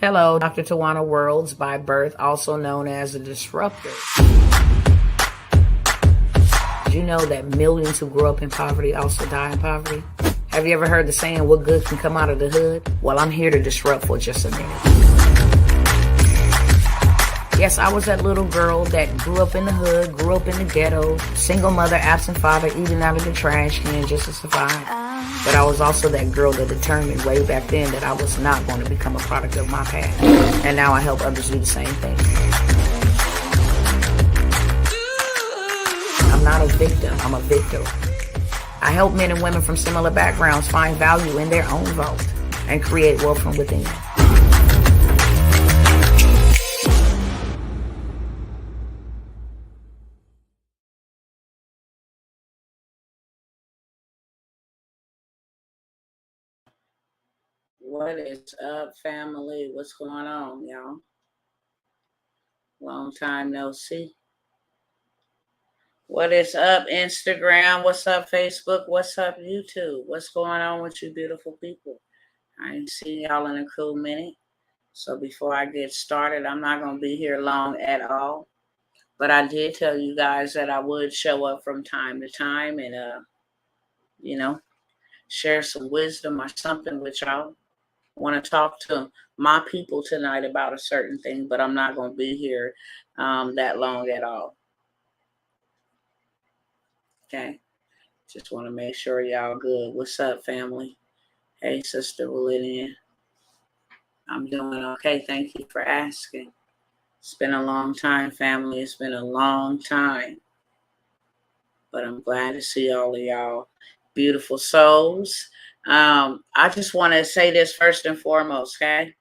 Hello, Dr. Tawana Worlds by birth, also known as a disruptor. Did you know that millions who grew up in poverty also die in poverty? Have you ever heard the saying, what good can come out of the hood? Well, I'm here to disrupt for just a minute. Yes, I was that little girl that grew up in the hood, grew up in the ghetto, single mother, absent father, eating out of the trash can just to survive. But I was also that girl that determined way back then that I was not going to become a product of my past. And now I help others do the same thing. I'm not a victim, I'm a victor. I help men and women from similar backgrounds find value in their own vote and create wealth from within. What is up, family? What's going on, y'all? Long time no see. What is up, Instagram? What's up, Facebook? What's up, YouTube? What's going on with you beautiful people? I ain't seen y'all in a cool minute. So before I get started, I'm not going to be here long at all. But I did tell you guys that I would show up from time to time and, share some wisdom or something with y'all. I want to talk to my people tonight about a certain thing, but I'm not going to be here that long at all. Okay. Just want to make sure y'all good. What's up, family? Hey, Sister William. I'm doing okay. Thank you for asking. It's been a long time, family. It's been a long time. But I'm glad to see all of y'all beautiful souls. I just want to say this first and foremost, okay?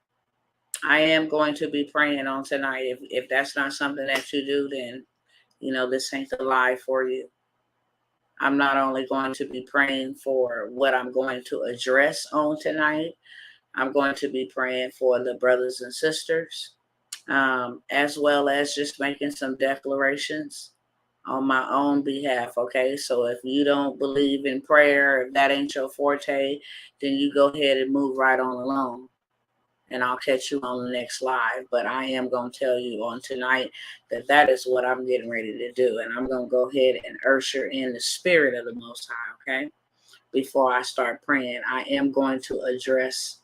I am going to be praying on tonight. If that's not something that you do, then, this ain't the live for you. I'm not only going to be praying for what I'm going to address on tonight, I'm going to be praying for the brothers and sisters, as well as just making some declarations on my own behalf, okay? So if you don't believe in prayer, if that ain't your forte, then you go ahead and move right on along. And I'll catch you on the next live. But I am going to tell you on tonight that is what I'm getting ready to do. And I'm going to go ahead and usher in the spirit of the Most High, okay? Before I start praying, I am going to address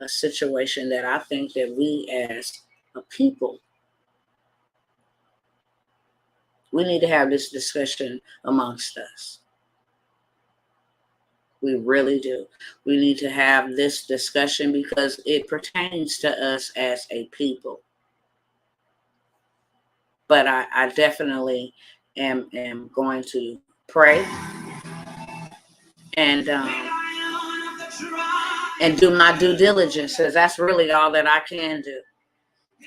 a situation that I think that we as a people, we need to have this discussion amongst us. We really do. We need to have this discussion because it pertains to us as a people. But I definitely am going to pray and do my due diligence, because that's really all that I can do.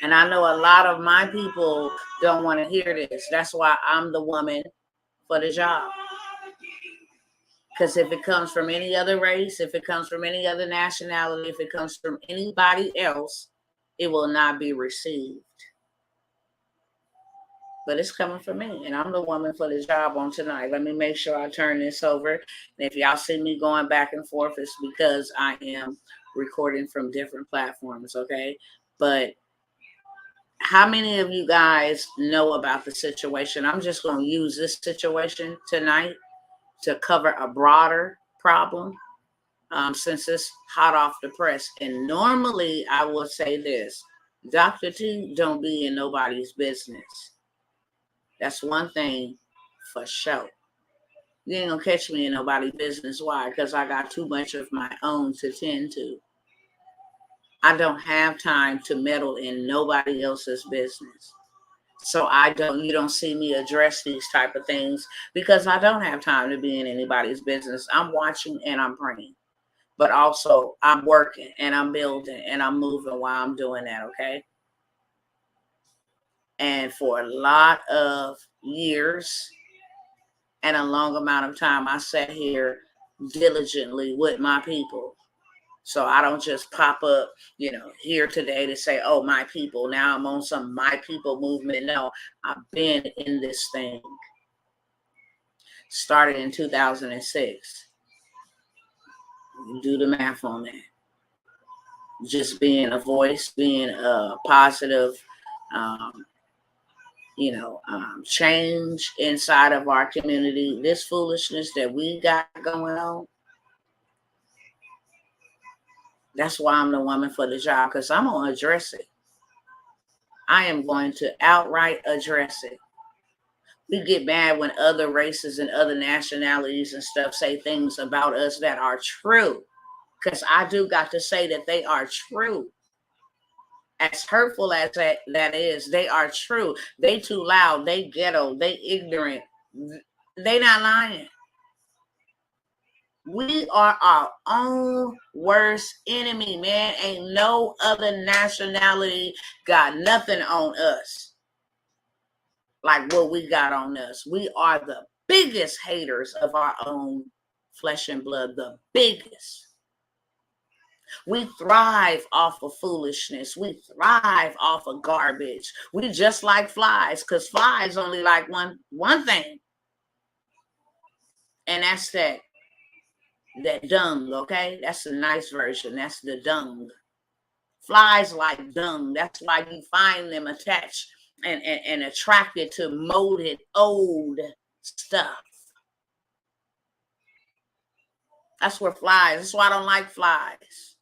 And I know a lot of my people don't want to hear this. That's why I'm the woman for the job. Because if it comes from any other race, if it comes from any other nationality, if it comes from anybody else, it will not be received. But it's coming from me, and I'm the woman for the job on tonight. Let me make sure I turn this over. And if y'all see me going back and forth, it's because I am recording from different platforms, okay? But how many of you guys know about the situation? I'm just going to use this situation tonight to cover a broader problem, since it's hot off the press. And normally I will say this, Dr. T don't be in nobody's business. That's one thing for sure. You ain't gonna catch me in nobody's business. Why? Because I got too much of my own to tend to. I don't have time to meddle in nobody else's business. So you don't see me address these type of things because I don't have time to be in anybody's business. I'm watching and I'm praying, but also I'm working and I'm building and I'm moving while I'm doing that. Okay. And for a lot of years and a long amount of time, I sat here diligently with my people. So I don't just pop up, here today to say, oh, my people. Now I'm on some my people movement. No, I've been in this thing. Started in 2006. You do the math on that. just being a voice, being a positive, um, change inside of our community. This foolishness that we got going on, that's why I'm the woman for the job, because I'm going to address it. I am going to outright address it. We get mad when other races and other nationalities and stuff say things about us that are true, because I do got to say that they are true. As hurtful as that is, they are true. They too loud, they ghetto, they ignorant. They not lying. We are our own worst enemy, man. Ain't no other nationality got nothing on us like what we got on us. We are the biggest haters of our own flesh and blood, the biggest. We thrive off of foolishness. We thrive off of garbage. We just like flies, because flies only like one thing, and that's that dung, okay? That's a nice version. That's the dung. Flies like dung. That's why you find them attached and attracted to molded old stuff. That's where flies. That's why I don't like flies.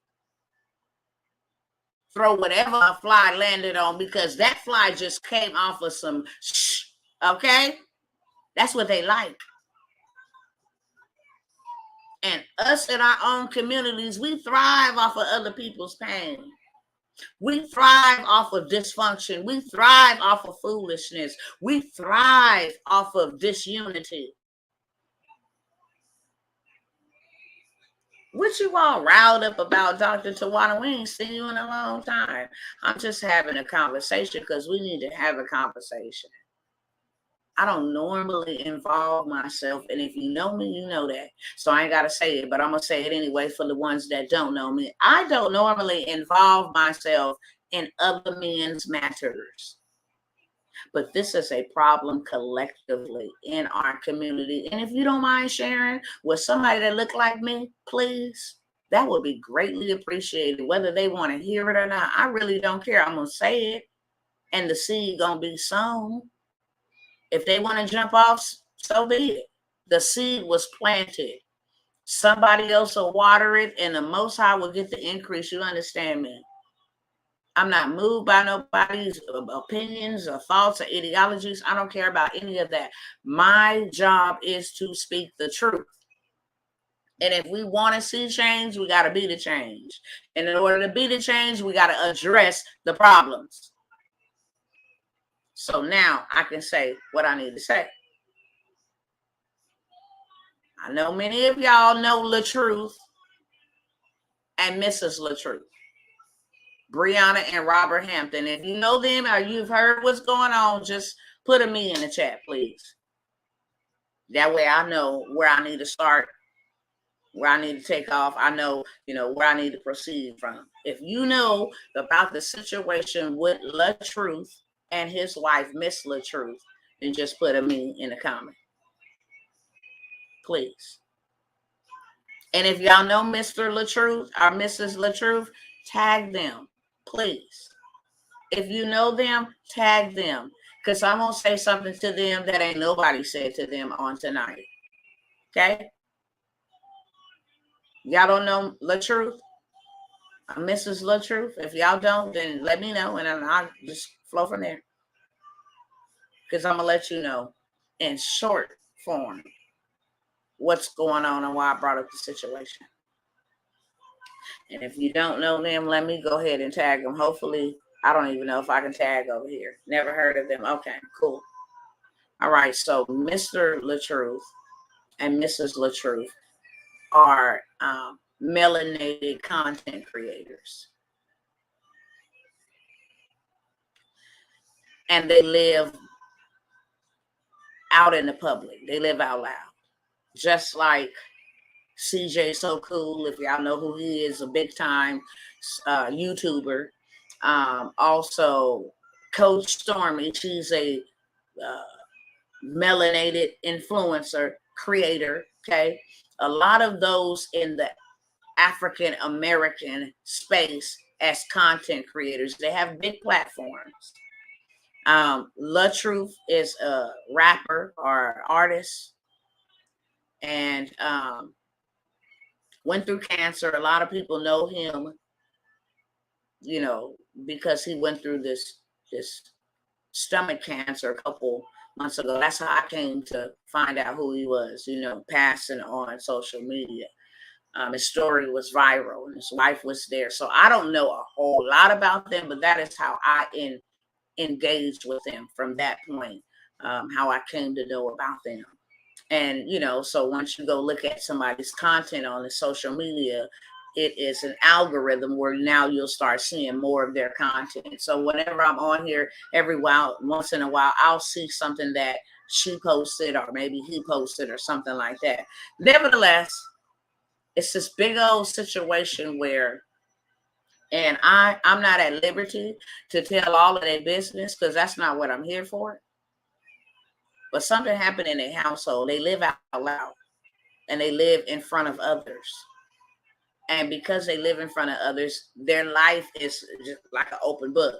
Throw whatever a fly landed on, because that fly just came off of some okay? That's what they like. And us in our own communities, we thrive off of other people's pain. We thrive off of dysfunction. We thrive off of foolishness. We thrive off of disunity. What you all riled up about, Dr. Tawana? We ain't seen you in a long time. I'm just having a conversation because we need to have a conversation. I don't normally involve myself, and if you know me, you know that. So I ain't got to say it, but I'm going to say it anyway for the ones that don't know me. I don't normally involve myself in other men's matters. But this is a problem collectively in our community. And if you don't mind sharing with somebody that look like me, please, that would be greatly appreciated. Whether they want to hear it or not, I really don't care. I'm going to say it, and the seed going to be sown. If they want to jump off, so be it. The seed was planted. Somebody else will water it, and the Most High will get the increase. You understand me? I'm not moved by nobody's opinions or thoughts or ideologies. I don't care about any of that. My job is to speak the truth. And if we want to see change, we got to be the change. And in order to be the change, we got to address the problems. So now I can say what I need to say. I know many of y'all know LaTruth and Mrs. LaTruth, Brianna and Robert Hampton. If you know them or you've heard what's going on, just put a me in the chat, please. That way I know where I need to start, where I need to take off. I know, where I need to proceed from. If you know about the situation with LaTruth and his wife, Miss LaTruth, then just put a me in the comment, please. And if y'all know Mr. LaTruth or Mrs. LaTruth, tag them, please. If you know them, tag them. Because I'm going to say something to them that ain't nobody said to them on tonight. Okay? Y'all don't know LaTruth? Mrs. LaTruth? If y'all don't, then let me know, and I'll just flow from there. Because I'm going to let you know in short form what's going on and why I brought up the situation. And if you don't know them, let me go ahead and tag them. Hopefully, I don't even know if I can tag over here. Never heard of them. Okay, cool. All right, so Mr. LaTruth and Mrs. LaTruth are melanated content creators. And they live out in the public. They live out loud. Just like CJ So Cool, if y'all know who he is, a big time YouTuber. Also, Coach Stormi, she's a melanated influencer, creator. Okay. A lot of those in the African American space as content creators. They have big platforms. LaTruth is a rapper or artist, and went through cancer. A lot of people know him, you know, because he went through this stomach cancer a couple months ago. That's how I came to find out who he was, you know, passing on social media. His story was viral and his wife was there. So I don't know a whole lot about them, but that is how I engaged with them from that point, how I came to know about them. And, you know, so once you go look at somebody's content on the social media, it is an algorithm where now you'll start seeing more of their content. So whenever I'm on here, once in a while, I'll see something that she posted or maybe he posted or something like that. Nevertheless, it's this big old situation where, and I'm not at liberty to tell all of their business because that's not what I'm here for. But something happened in their household. They live out loud and they live in front of others. And because they live in front of others, their life is just like an open book.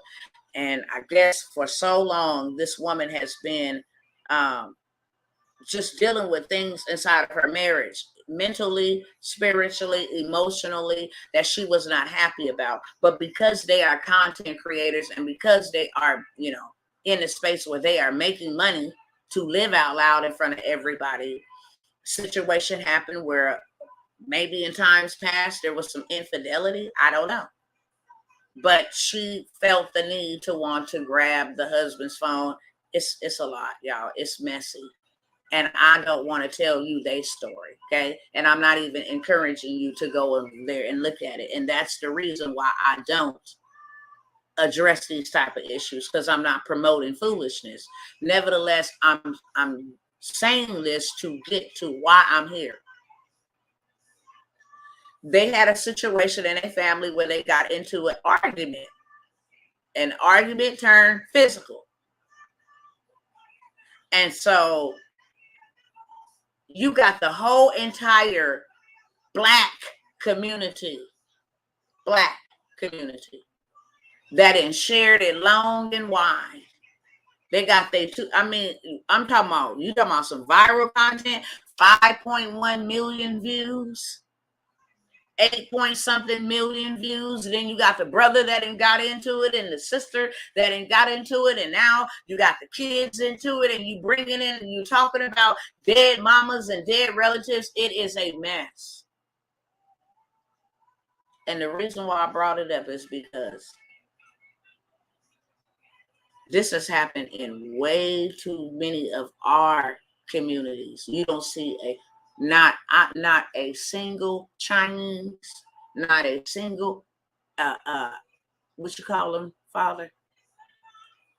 And I guess for so long, this woman has been just dealing with things inside of her marriage, mentally, spiritually, emotionally, that she was not happy about. But because they are content creators and because they are, you know, in a space where they are making money to live out loud in front of everybody, situation happened where maybe in times past there was some infidelity. I don't know. But she felt the need to want to grab the husband's phone. It's a lot, y'all. It's messy. And I don't want to tell you their story, okay? And I'm not even encouraging you to go over there and look at it. And that's the reason why I don't address these type of issues, because I'm not promoting foolishness. Nevertheless, I'm saying this to get to why I'm here. They had a situation in a family where they got into an argument. An argument turned physical. And so you got the whole entire black community that shared it long and wide. They got they two. I mean, I'm talking about, you talking about some viral content, 5.1 million views, 8 something million views. Then you got the brother that ain't got into it and the sister that ain't got into it. And now you got the kids into it and you bringing in and you talking about dead mamas and dead relatives. It is a mess. And the reason why I brought it up is because this has happened in way too many of our communities. You don't see not a single Chinese, not a single what you call them, Father?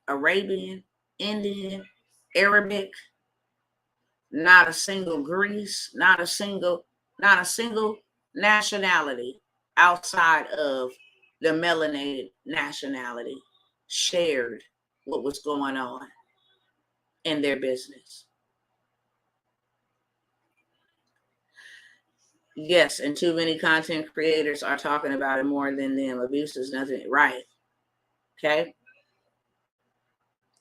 Arabian, Indian, Arabic, not a single Greece, not a single nationality outside of the melanated nationality shared what was going on in their business. Yes, and too many content creators are talking about it more than them. Abuse is nothing, right? Okay.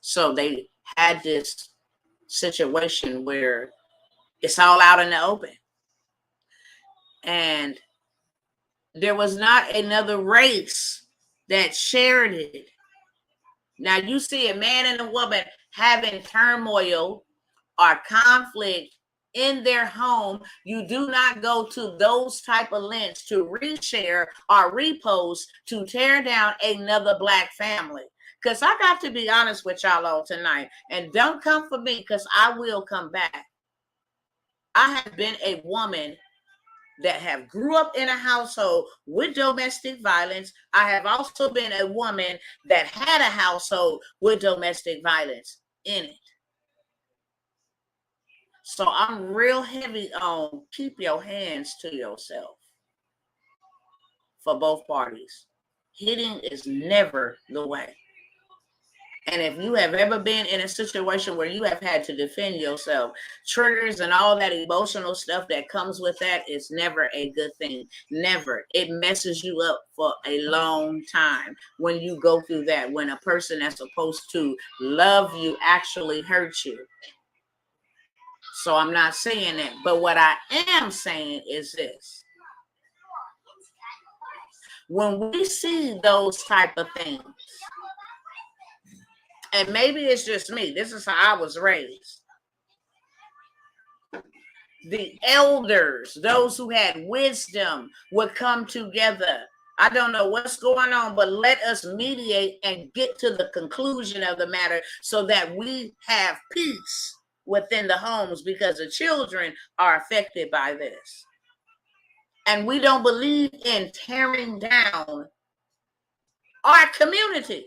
So they had this situation where it's all out in the open. And there was not another race that shared it. Now you see a man and a woman having turmoil or conflict in their home. You do not go to those type of lengths to reshare or repost to tear down another black family. Because I got to be honest with y'all all tonight, and don't come for me because I will come back. I have been a woman that have grew up in a household with domestic violence. I have also been a woman that had a household with domestic violence in it. So I'm real heavy on keep your hands to yourself for both parties. Hitting is never the way. And if you have ever been in a situation where you have had to defend yourself, triggers and all that emotional stuff that comes with that is never a good thing. Never. It messes you up for a long time when you go through that, when a person that's supposed to love you actually hurts you. So I'm not saying that. But what I am saying is this. When we see those type of things, and maybe it's just me, this is how I was raised. The elders, those who had wisdom, would come together. I don't know what's going on, but let us mediate and get to the conclusion of the matter so that we have peace within the homes, because the children are affected by this. And we don't believe in tearing down our community.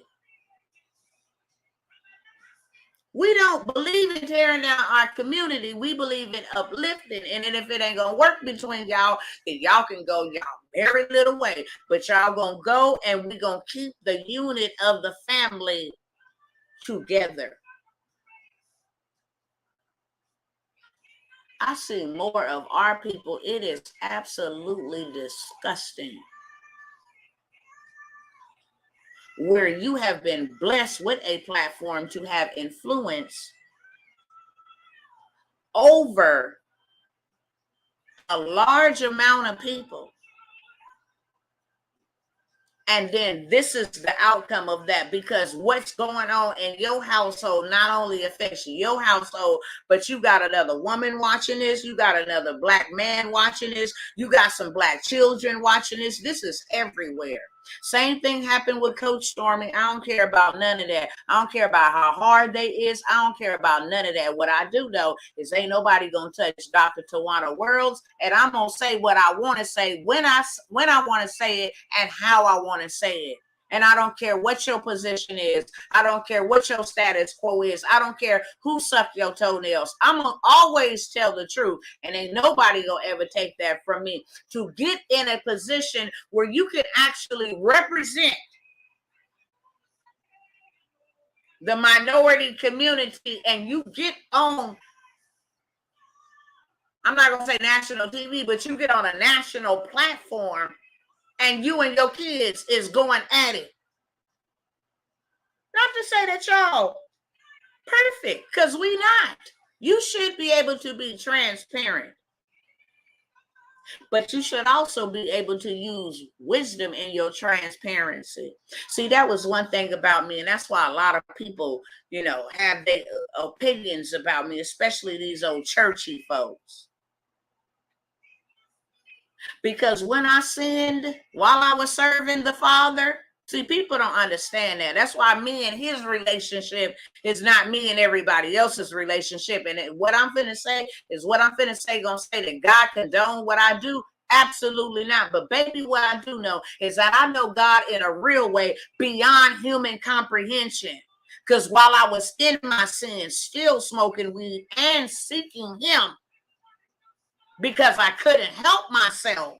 We don't believe in tearing down our community. We believe in uplifting. And then if it ain't going to work between y'all, then y'all can go y'all very little way. But y'all going to go, and we going to keep the unit of the family together. I see more of our people. It is absolutely disgusting. Where you have been blessed with a platform to have influence over a large amount of people. And then this is the outcome of that, because what's going on in your household not only affects your household, but you got another woman watching this. You got another black man watching this. You got some black children watching this. This is everywhere. Same thing happened with Coach Stormi. I don't care about none of that. I don't care about how hard they is. I don't care about none of that. What I do know is ain't nobody gonna touch Dr. Tawana Worlds, and I'm gonna say what I want to say when I want to say it and how I want to say it. And I don't care what your position is. I don't care what your status quo is. I don't care who sucked your toenails. I'm going to always tell the truth. And ain't nobody going to ever take that from me. To get in a position where you can actually represent the minority community, and you get on, I'm not going to say national TV, but you get on a national platform, and you and your kids is going at it. Not to say that y'all perfect, because we not. You should be able to be transparent. But you should also be able to use wisdom in your transparency. See, that was one thing about me, and that's why a lot of people, have their opinions about me, especially these old churchy folks. Because when I sinned while I was serving the Father, see, people don't understand that. That's why me and his relationship is not me and everybody else's relationship. And what I'm finna say is what I'm finna say, gonna say that God condone what I do? Absolutely not. But baby, what I do know is that I know God in a real way beyond human comprehension. Because while I was in my sins, still smoking weed and seeking him, because I couldn't help myself.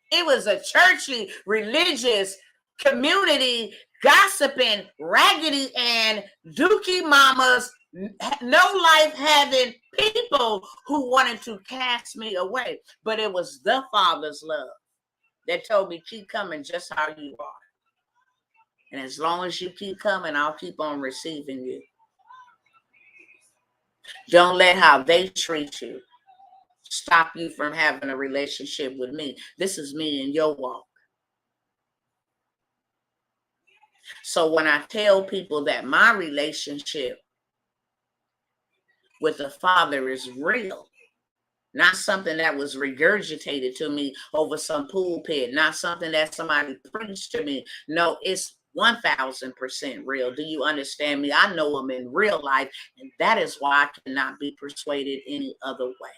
It was a churchy, religious community, gossiping, raggedy, and dookie mamas, no life having people who wanted to cast me away. But it was the Father's love that told me, keep coming just how you are. And as long as you keep coming, I'll keep on receiving you. Don't let how they treat you stop you from having a relationship with me. This is me in your walk. So when I tell people that my relationship with the Father is real, not something that was regurgitated to me over some pulpit, not something that somebody preached to me. No, it's 1000% real. Do you understand me? I know them in real life, and that is why I cannot be persuaded any other way.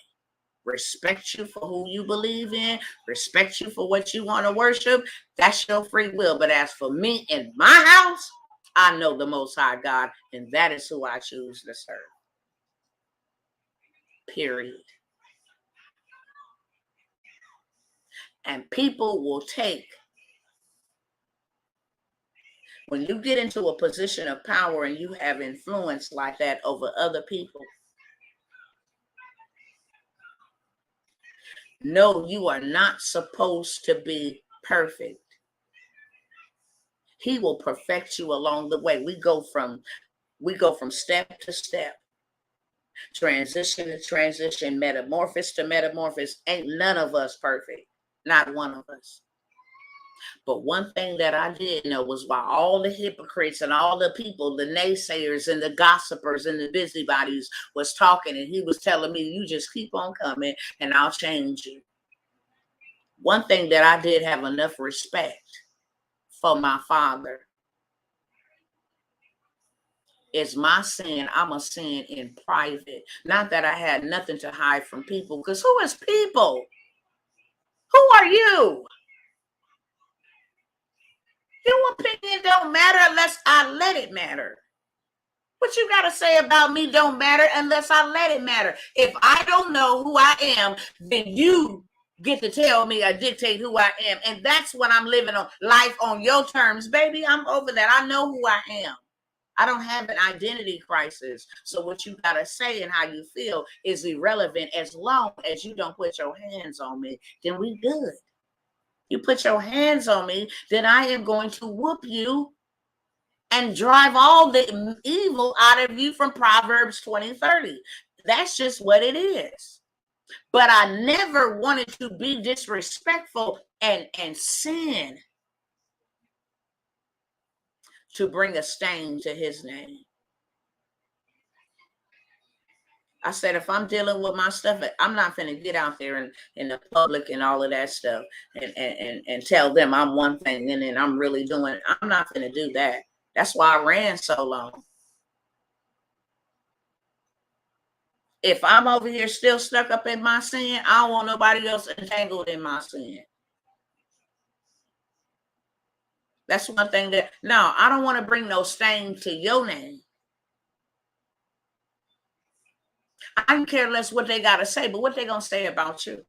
Respect you for who you believe in, respect you for what you want to worship. That's your free will. But as for me in my house, I know the Most High God, and that is who I choose to serve. Period. And people will take When you get into a position of power and you have influence like that over other people, no, you are not supposed to be perfect. He will perfect you along the way. We go from step to step, transition to transition, metamorphosis to metamorphosis. Ain't none of us perfect. Not one of us. But one thing that I did know was while all the hypocrites and all the people, the naysayers and the gossipers and the busybodies was talking, and he was telling me, you just keep on coming and I'll change you. One thing that I did have enough respect for my father is my sin. I'm a sin in private. Not that I had nothing to hide from people, because who is people? Who are you? Your opinion don't matter unless I let it matter. What you got to say about me don't matter unless I let it matter. If I don't know who I am, then you get to tell me or dictate who I am. And that's what I'm living on. Life on your terms, baby. I'm over that. I know who I am. I don't have an identity crisis. So what you got to say and how you feel is irrelevant as long as you don't put your hands on me. Then we good. You put your hands on me, then I am going to whoop you and drive all the evil out of you from Proverbs 20:30. That's just what it is. But I never wanted to be disrespectful and sin to bring a stain to his name. I said, if I'm dealing with my stuff, I'm not going to get out there in the public and all of that stuff and tell them I'm one thing and then I'm really doing it. I'm not going to do that. That's why I ran so long. If I'm over here still stuck up in my sin, I don't want nobody else entangled in my sin. That's one thing that, no, I don't want to bring no stain to your name. I don't care less what they got to say, but what they going to say about you.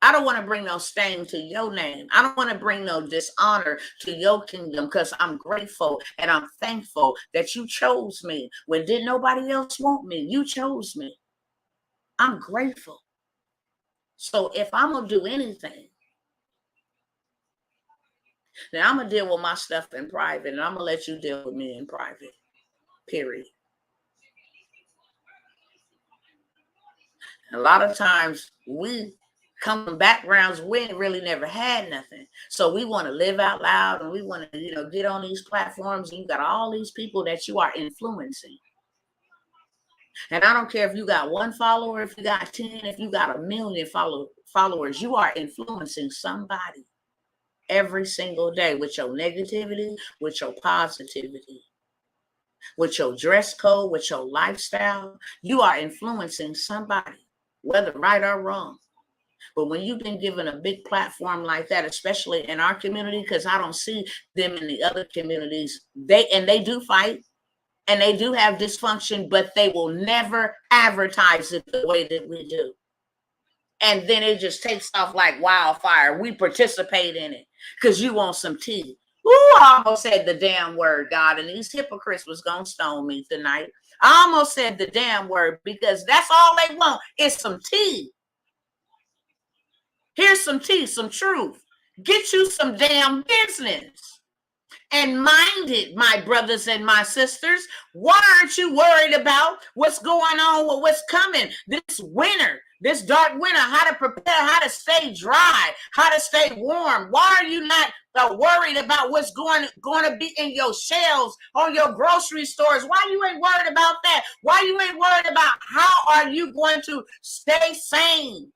I don't want to bring no stain to your name. I don't want to bring no dishonor to your kingdom, because I'm grateful and I'm thankful that you chose me when didn't nobody else want me. You chose me. I'm grateful. So if I'm going to do anything, then I'm going to deal with my stuff in private, and I'm going to let you deal with me in private, period. A lot of times we come from backgrounds we really never had nothing. So we want to live out loud and we want to, get on these platforms, and you got all these people that you are influencing. And I don't care if you got one follower, if you got 10, if you got 1 million followers, you are influencing somebody every single day with your negativity, with your positivity, with your dress code, with your lifestyle. You are influencing somebody, whether right or wrong. But when you've been given a big platform like that, especially in our community, because I don't see them in the other communities, they do fight and they do have dysfunction, but they will never advertise it the way that we do. And then it just takes off like wildfire. We participate in it because you want some tea. Ooh, I almost said the damn word, God, and these hypocrites was going to stone me tonight. I almost said the damn word because that's all they want is some tea. Here's some tea, some truth. Get you some damn business. And mind it, my brothers and my sisters. Why aren't you worried about what's going on with what's coming this winter, this dark winter? How to prepare, how to stay dry, how to stay warm. Why are you not worried about what's going to be in your shelves on your grocery stores? Why you ain't worried about that? Why you ain't worried about how are you going to stay sane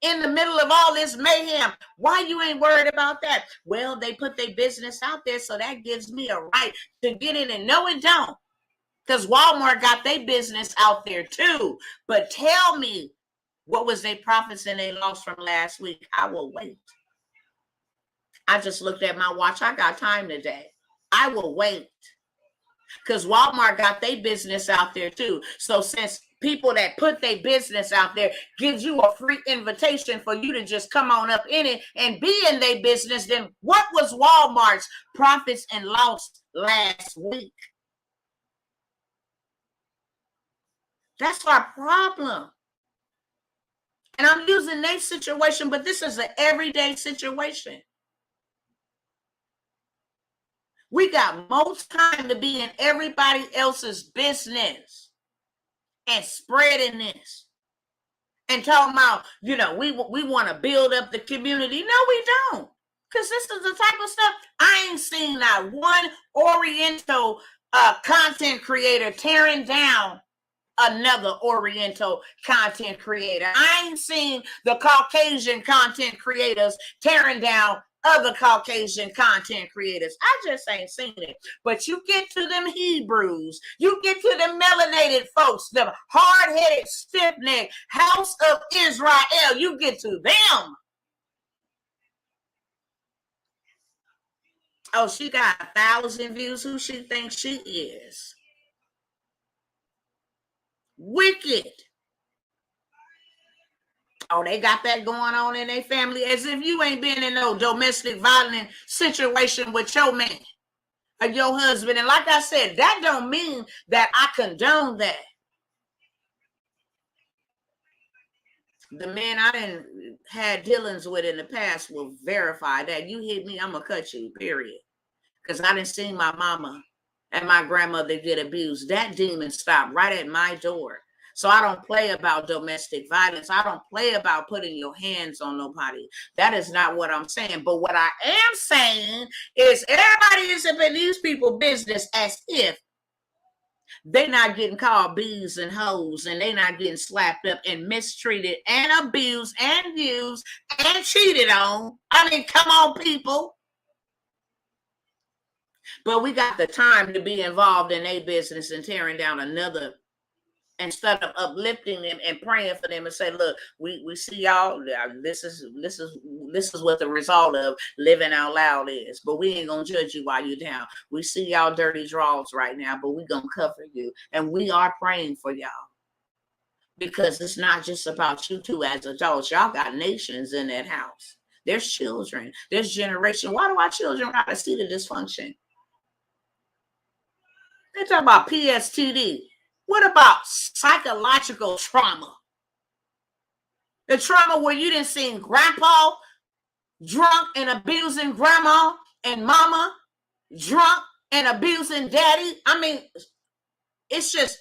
in the middle of all this mayhem? Why you ain't worried about that? Well, they put their business out there, so that gives me a right to get in. And no, it don't, because Walmart got their business out there too. But tell me, what was their profits and their loss from last week? I will wait. I just looked at my watch. I got time today. I will wait, because Walmart got their business out there too. So since people that put their business out there gives you a free invitation for you to just come on up in it and be in their business, then what was Walmart's profits and loss last week. That's our problem. And I'm using their situation, but this is an everyday situation. We got most time to be in everybody else's business and spreading this and talking about, we want to build up the community. No, we don't. Because this is the type of stuff I ain't seen not one Oriental content creator tearing down another Oriental content creator. I ain't seen the Caucasian content creators tearing down other Caucasian content creators. I just ain't seen it. But you get to them Hebrews, you get to them melanated folks, them hard-headed, stiff-necked House of Israel, you get to them. Oh, she got 1,000 views. Who she thinks she is? Wicked. Oh, they got that going on in their family, as if you ain't been in no domestic violence situation with your man or your husband. And like I said, that don't mean that I condone that. The men I done had dealings with in the past will verify that. You hit me, I'm gonna cut you, period. Because I done seen my mama and my grandmother get abused. That demon stopped right at my door. So I don't play about domestic violence. I don't play about putting your hands on nobody. That is not what I'm saying. But what I am saying is everybody is up in these people's business as if they're not getting called bees and hoes, and they're not getting slapped up and mistreated and abused and used and cheated on. I mean, come on, people. But we got the time to be involved in a business and tearing down another, instead of uplifting them and praying for them and say, look, we see y'all. This is what the result of living out loud is. But we ain't gonna judge you while you're down. We see y'all dirty draws right now, but we gonna cover you. And we are praying for y'all. Because it's not just about you two as adults. Y'all got nations in that house. There's children. There's generation. Why do our children gotta see the dysfunction? They talk about PSTD. What about psychological trauma? The trauma where you didn't see grandpa drunk and abusing grandma and mama drunk and abusing daddy. I mean, it's just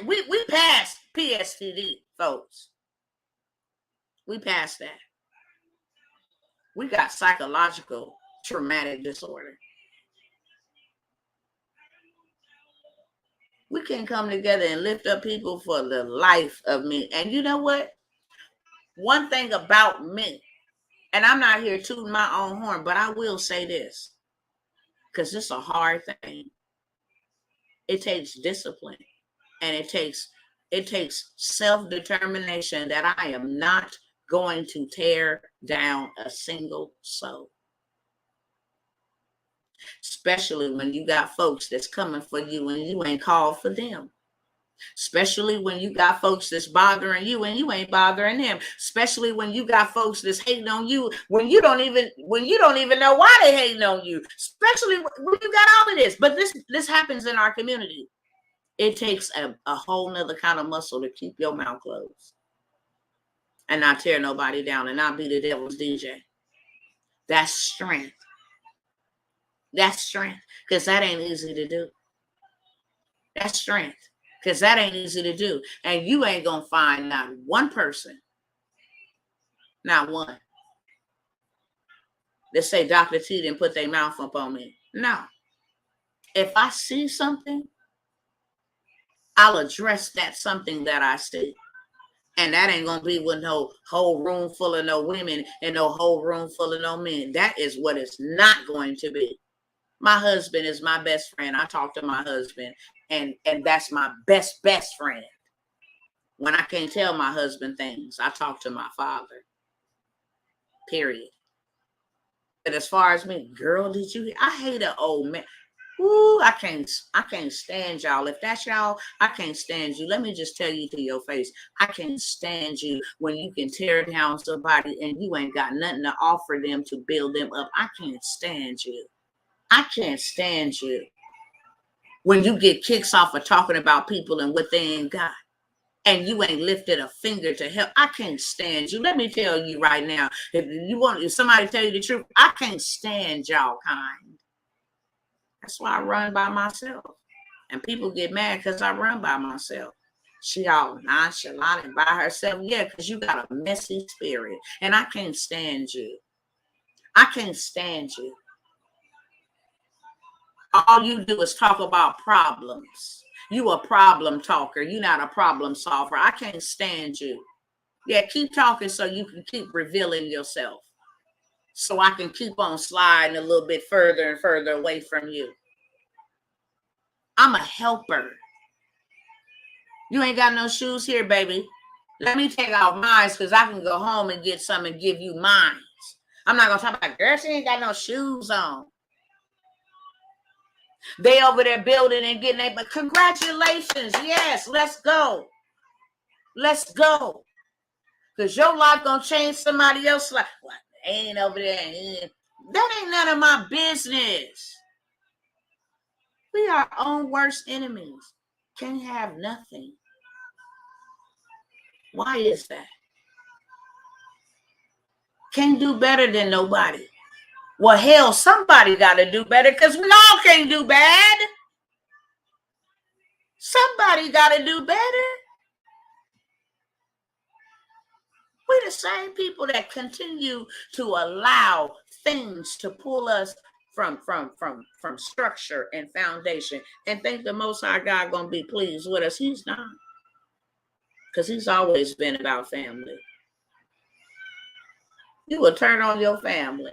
we passed PSTD, folks. We passed that. We got psychological traumatic disorder. We can come together and lift up people for the life of me. And you know what? One thing about me, and I'm not here tooting my own horn, but I will say this, because it's a hard thing. It takes discipline, and it takes self-determination that I am not going to tear down a single soul. Especially when you got folks that's coming for you and you ain't called for them. Especially when you got folks that's bothering you and you ain't bothering them. Especially when you got folks that's hating on you when you don't even know why they hating on you. Especially when you got all of this. But this happens in our community. It takes a whole nother kind of muscle to keep your mouth closed and not tear nobody down and not be the devil's DJ. That's strength. That's strength, because that ain't easy to do. That's strength, because that ain't easy to do. And you ain't going to find not one person, not one, that say Dr. T didn't put their mouth up on me. No. If I see something, I'll address that something that I see. And that ain't going to be with no whole room full of no women and no whole room full of no men. That is what it's not going to be. My husband is my best friend. I talk to my husband, and that's my best friend. When I can't tell my husband things, I talk to my father. Period. But as far as me, girl, did you hear? I hate an old man. Ooh, I can't stand y'all. If that's y'all, I can't stand you. Let me just tell you to your face, I can't stand you when you can tear down somebody and you ain't got nothing to offer them to build them up. I can't stand you. I can't stand you when you get kicks off of talking about people and what they ain't got. And you ain't lifted a finger to help. I can't stand you. Let me tell you right now. If somebody tell you the truth, I can't stand y'all kind. That's why I run by myself. And people get mad because I run by myself. She all nonchalant and by herself. Yeah, because you got a messy spirit. And I can't stand you. I can't stand you. All you do is talk about problems. You a problem talker. You're not a problem solver. I can't stand you. Yeah, keep talking so you can keep revealing yourself. So I can keep on sliding a little bit further and further away from you. I'm a helper. You ain't got no shoes here, baby. Let me take off mine because I can go home and get some and give you mine. I'm not going to talk about, girl, she ain't got no shoes on. They over there building and getting it, but congratulations. Yes, let's go. Let's go. Because your life going to change somebody else's life. Well, they ain't over there. That ain't none of my business. We are our own worst enemies. Can't have nothing. Why is that? Can't do better than nobody. Well, hell, somebody got to do better because we all can't do bad. Somebody got to do better. We're the same people that continue to allow things to pull us from structure and foundation and think the Most High God going to be pleased with us. He's not. Because he's always been about family. You will turn on your family.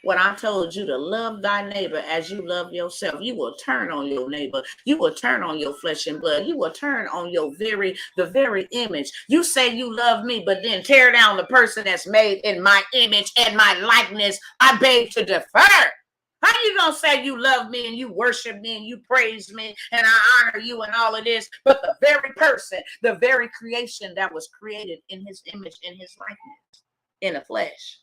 When I told you to love thy neighbor as you love yourself, you will turn on your neighbor. You will turn on your flesh and blood. You will turn on the very image. You say you love me, but then tear down the person that's made in my image and my likeness. I beg to defer. How you gonna say you love me and you worship me and you praise me and I honor you and all of this, but the very person, the very creation that was created in his image, in his likeness, in the flesh,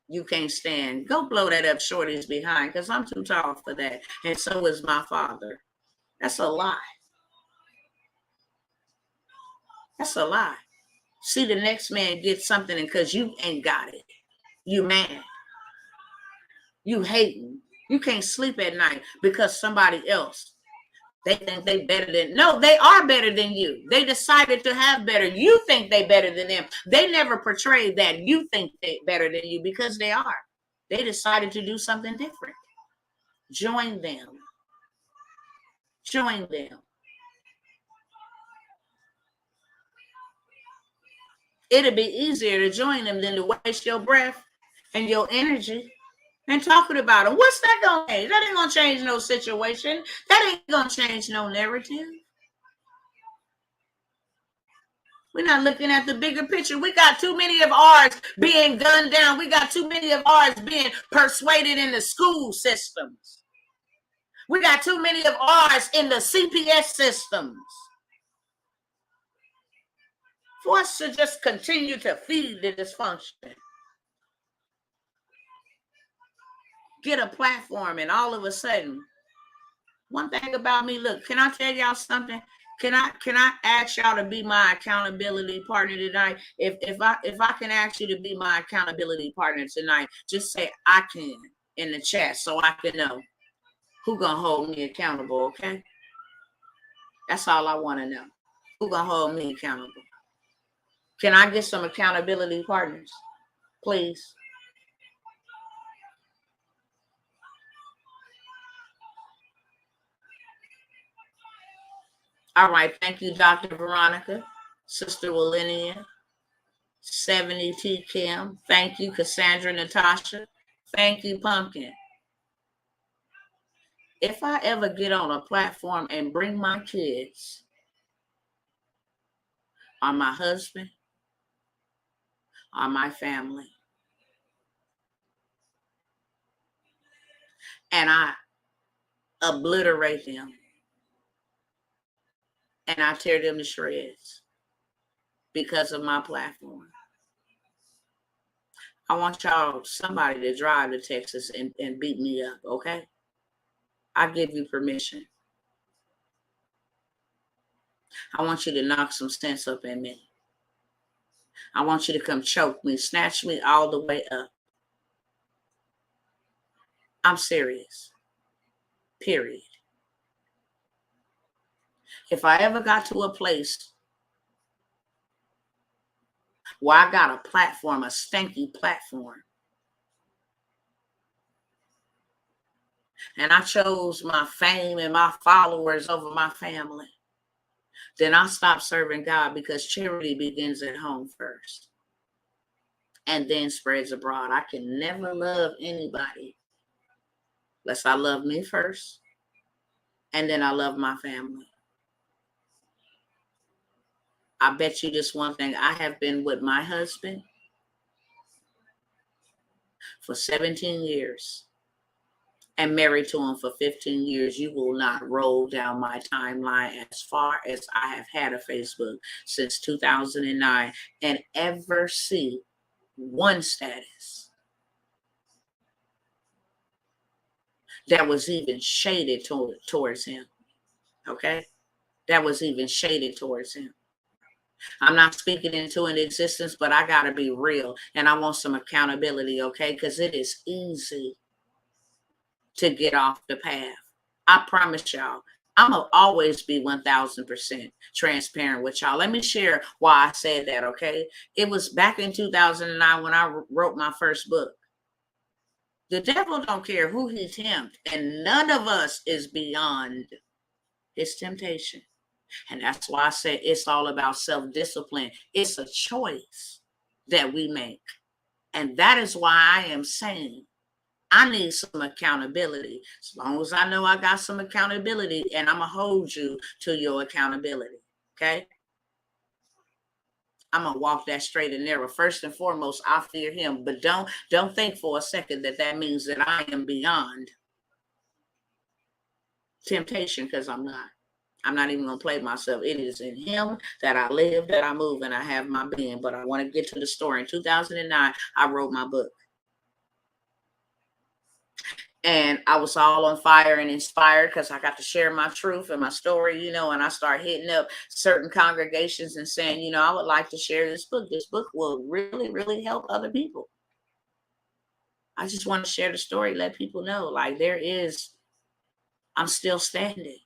you can't stand? Go blow that up shorty's behind, because I'm too tall for that. And so is my father. That's a lie. That's a lie. See the next man get something and because you ain't got it, you mad. You hating. You can't sleep at night because somebody else, they think they better than, no, they are better than you. They decided to have better. You think they better than them. They never portrayed that you think they better than you because they are. They decided to do something different. Join them. Join them. It'll be easier to join them than to waste your breath and your energy and talking about them. What's that going to change? That ain't going to change no situation. That ain't going to change no narrative. We're not looking at the bigger picture. We got too many of ours being gunned down. We got too many of ours being persuaded in the school systems. We got too many of ours in the CPS systems for us to just continue to feed the dysfunction. Get a platform and all of a sudden, one thing about me, look, can I tell y'all something? Can I ask y'all to be my accountability partner tonight? If I can ask you to be my accountability partner tonight, just say I can in the chat so I can know who gonna hold me accountable, okay? That's all I want to know. Who gonna hold me accountable? Can I get some accountability partners, please? All right, thank you, Dr. Veronica, Sister Willenia, 70 T Kim. Thank you, Cassandra Natasha. Thank you, Pumpkin. If I ever get on a platform and bring my kids or my husband or my family, and I obliterate them and I tear them to shreds because of my platform, I want y'all, somebody to drive to Texas and beat me up, okay? I give you permission. I want you to knock some sense up in me. I want you to come choke me, snatch me all the way up. I'm serious. Period. If I ever got to a place where I got a platform, a stanky platform, and I chose my fame and my followers over my family, then I'll stop serving God, because charity begins at home first and then spreads abroad. I can never love anybody unless I love me first and then I love my family. I bet you just one thing. I have been with my husband for 17 years and married to him for 15 years. You will not roll down my timeline as far as I have had a Facebook since 2009 and ever see one status that was even shaded towards him. Okay? That was even shaded towards him. I'm not speaking into an existence, but I got to be real and I want some accountability, okay? Because it is easy to get off the path. I promise y'all, I'm going to always be 1000% transparent with y'all. Let me share why I said that, okay? It was back in 2009 when I wrote my first book. The devil don't care who he tempts, and none of us is beyond his temptation. And that's why I say it's all about self-discipline. It's a choice that we make. And that is why I am saying I need some accountability. As long as I know I got some accountability, and I'm going to hold you to your accountability. Okay? I'm going to walk that straight and narrow. First and foremost, I fear him. But don't think for a second that means that I am beyond temptation, because I'm not. I'm not even going to play myself. It is in him that I live, that I move, and I have my being. But I want to get to the story. In 2009, I wrote my book. And I was all on fire and inspired because I got to share my truth and my story, and I started hitting up certain congregations and saying, I would like to share this book. This book will really, really help other people. I just want to share the story, let people know, like, I'm still standing.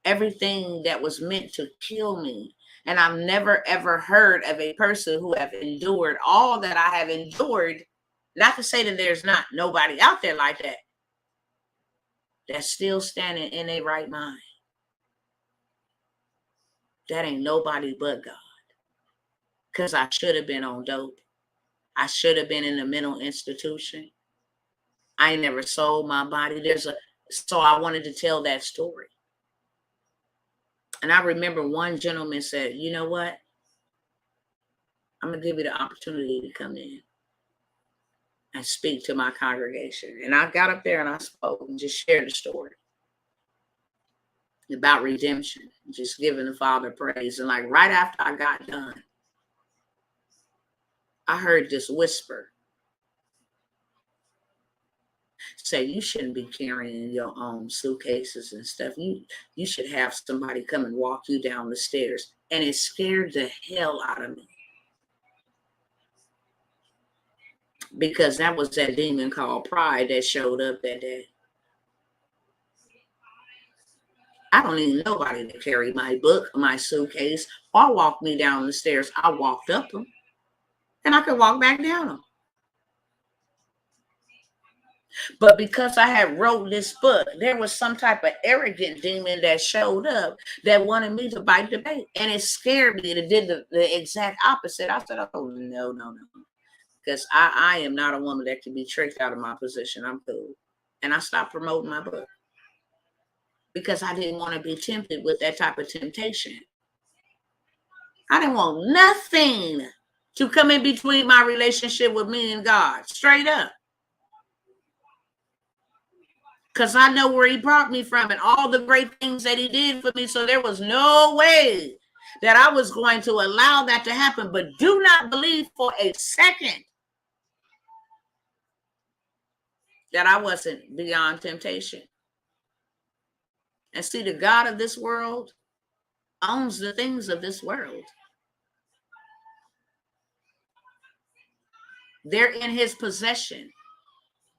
Everything that was meant to kill me. And I've never, ever heard of a person who have endured all that I have endured. Not to say that there's not nobody out there like that, that's still standing in their right mind. That ain't nobody but God. Because I should have been on dope. I should have been in a mental institution. I ain't never sold my body. So I wanted to tell that story. And I remember one gentleman said, you know what? I'm going to give you the opportunity to come in and speak to my congregation. And I got up there and I spoke and just shared the story about redemption, just giving the Father praise. And like right after I got done, I heard this whisper say, you shouldn't be carrying your own suitcases and stuff. You should have somebody come and walk you down the stairs. And it scared the hell out of me. Because that was that demon called pride that showed up that day. I don't need nobody to carry my book, my suitcase, or walk me down the stairs. I walked up them, and I could walk back down them. But because I had wrote this book, there was some type of arrogant demon that showed up that wanted me to bite the bait. And it scared me. It did the exact opposite. I said, oh, no. Because I am not a woman that can be tricked out of my position. I'm cool. And I stopped promoting my book. Because I didn't want to be tempted with that type of temptation. I didn't want nothing to come in between my relationship with me and God. Straight up. Because I know where he brought me from and all the great things that he did for me. So there was no way that I was going to allow that to happen. But do not believe for a second that I wasn't beyond temptation. And see, the God of this world owns the things of this world. They're in his possession.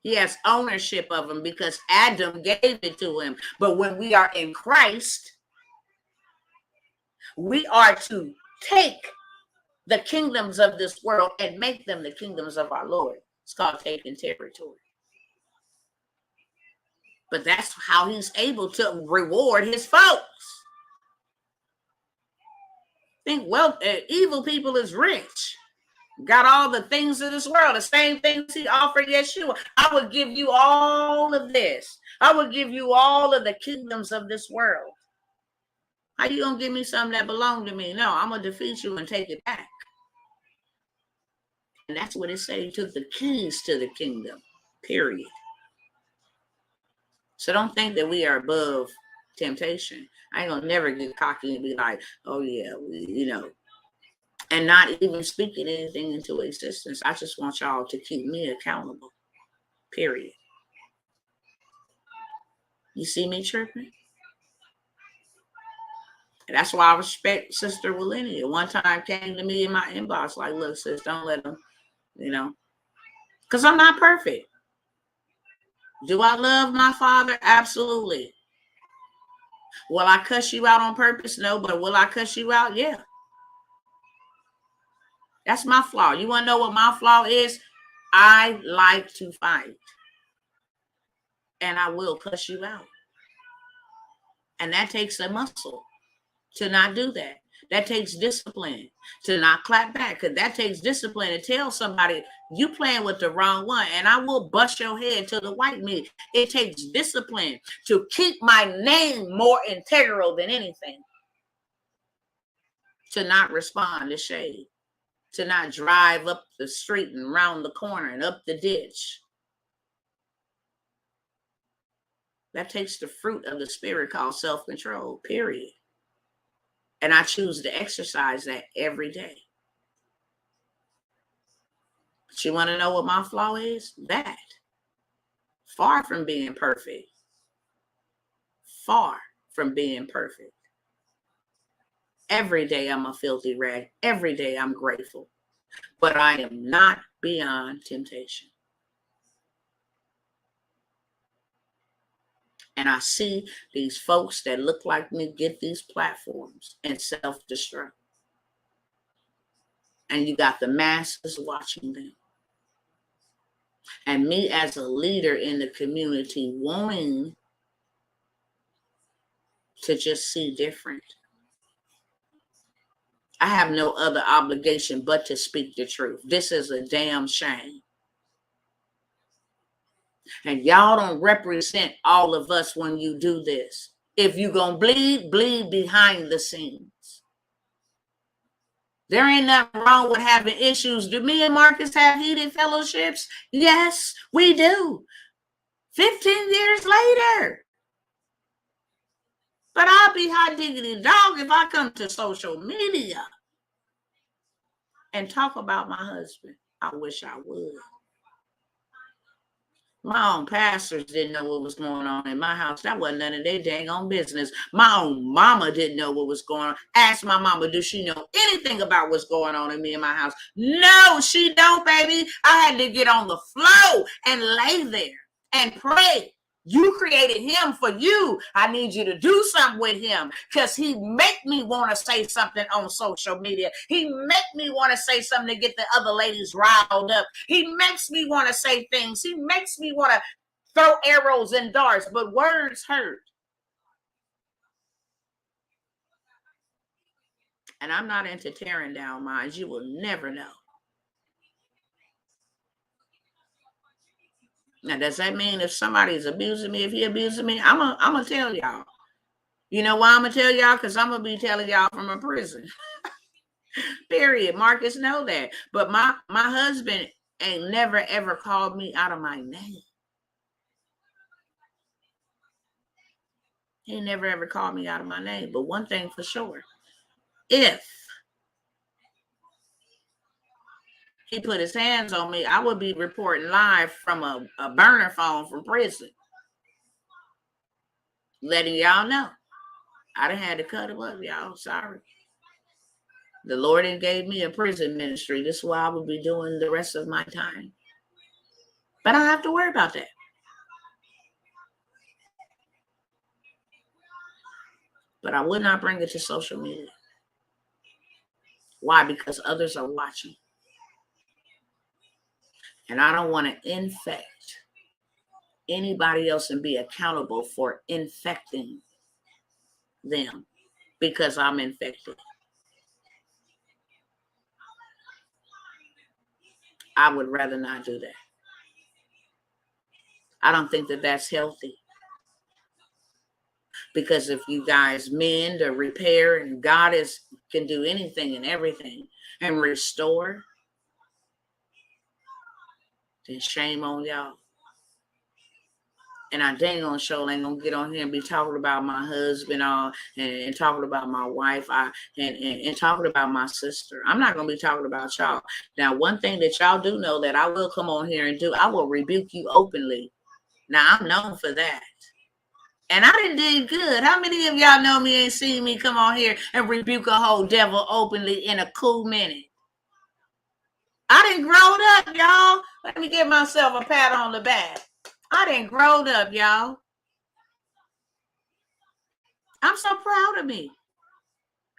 He has ownership of them because Adam gave it to him. But when we are in Christ, we are to take the kingdoms of this world and make them the kingdoms of our Lord. It's called taking territory. But that's how he's able to reward his folks. Think evil people is rich. Got all the things of this world, the same things he offered Yeshua. I will give you all of this. I will give you all of the kingdoms of this world. How you going to give me something that belonged to me? No, I'm going to defeat you and take it back. And that's what it says. He took the keys to the kingdom, period. So don't think that we are above temptation. I ain't going to never get cocky and be like, oh yeah, and not even speaking anything into existence. I just want y'all to keep me accountable, period. You see me tripping? And that's why I respect Sister Willenia. One time came to me in my inbox like, look, sis, don't let them, because I'm not perfect. Do I love my father? Absolutely. Will I cuss you out on purpose? No, but will I cuss you out? Yeah. That's my flaw. You want to know what my flaw is? I like to fight. And I will cuss you out. And that takes a muscle to not do that. That takes discipline to not clap back. Because that takes discipline to tell somebody you playing with the wrong one. And I will bust your head to the white meat. It takes discipline to keep my name more integral than anything. To not respond to shade. To not drive up the street and round the corner and up the ditch. That takes the fruit of the spirit called self-control, period. And I choose to exercise that every day. But you want to know what my flaw is? That. Far from being perfect. Far from being perfect. Every day I'm a filthy rag. Every day I'm grateful. But I am not beyond temptation. And I see these folks that look like me get these platforms and self-destruct. And you got the masses watching them. And me as a leader in the community wanting to just see different. I have no other obligation but to speak the truth. This is a damn shame. And y'all don't represent all of us when you do this. If you're going to bleed, bleed behind the scenes. There ain't nothing wrong with having issues. Do me and Marcus have heated fellowships? Yes, we do. 15 years later. But I'll be hot diggity dog if I come to social media and talk about my husband. I wish I would. My own pastors didn't know what was going on in my house. That wasn't none of their dang on business. My own mama didn't know what was going on. Ask my mama, does she know anything about what's going on in me in my house? No, she don't, baby. I had to get on the floor and lay there and pray. You created him for you. I need you to do something with him because he make me want to say something on social media. He make me want to say something to get the other ladies riled up. He makes me want to say things. He makes me want to throw arrows and darts, but words hurt. And I'm not into tearing down minds. You will never know. Now, does that mean if somebody's abusing me, if he abusing me, I'm going to tell y'all. You know why I'm going to tell y'all? Because I'm going to be telling y'all from a prison. Period. Marcus know that. But my husband ain't never, ever called me out of my name. He never, ever called me out of my name. But one thing for sure, if he put his hands on me, I would be reporting live from a burner phone from prison. Letting y'all know. I done had to cut him up, y'all. Sorry. The Lord didn't gave me a prison ministry. This is what I will be doing the rest of my time. But I don't have to worry about that. But I would not bring it to social media. Why? Because others are watching. And I don't want to infect anybody else and be accountable for infecting them because I'm infected. I would rather not do that. I don't think that that's healthy. Because if you guys mend or repair, and God can do anything and everything and restore, then shame on y'all. And I dang on show ain't gonna get on here and be talking about my husband and talking about my wife and talking about my sister. I'm not gonna be talking about y'all. Now, one thing that y'all do know that I will come on here and do, I will rebuke you openly. Now, I'm known for that. And I did good. How many of y'all know me ain't seen me come on here and rebuke a whole devil openly in a cool minute? I didn't grow up, y'all. Let me give myself a pat on the back. I didn't grow up, y'all. I'm so proud of me.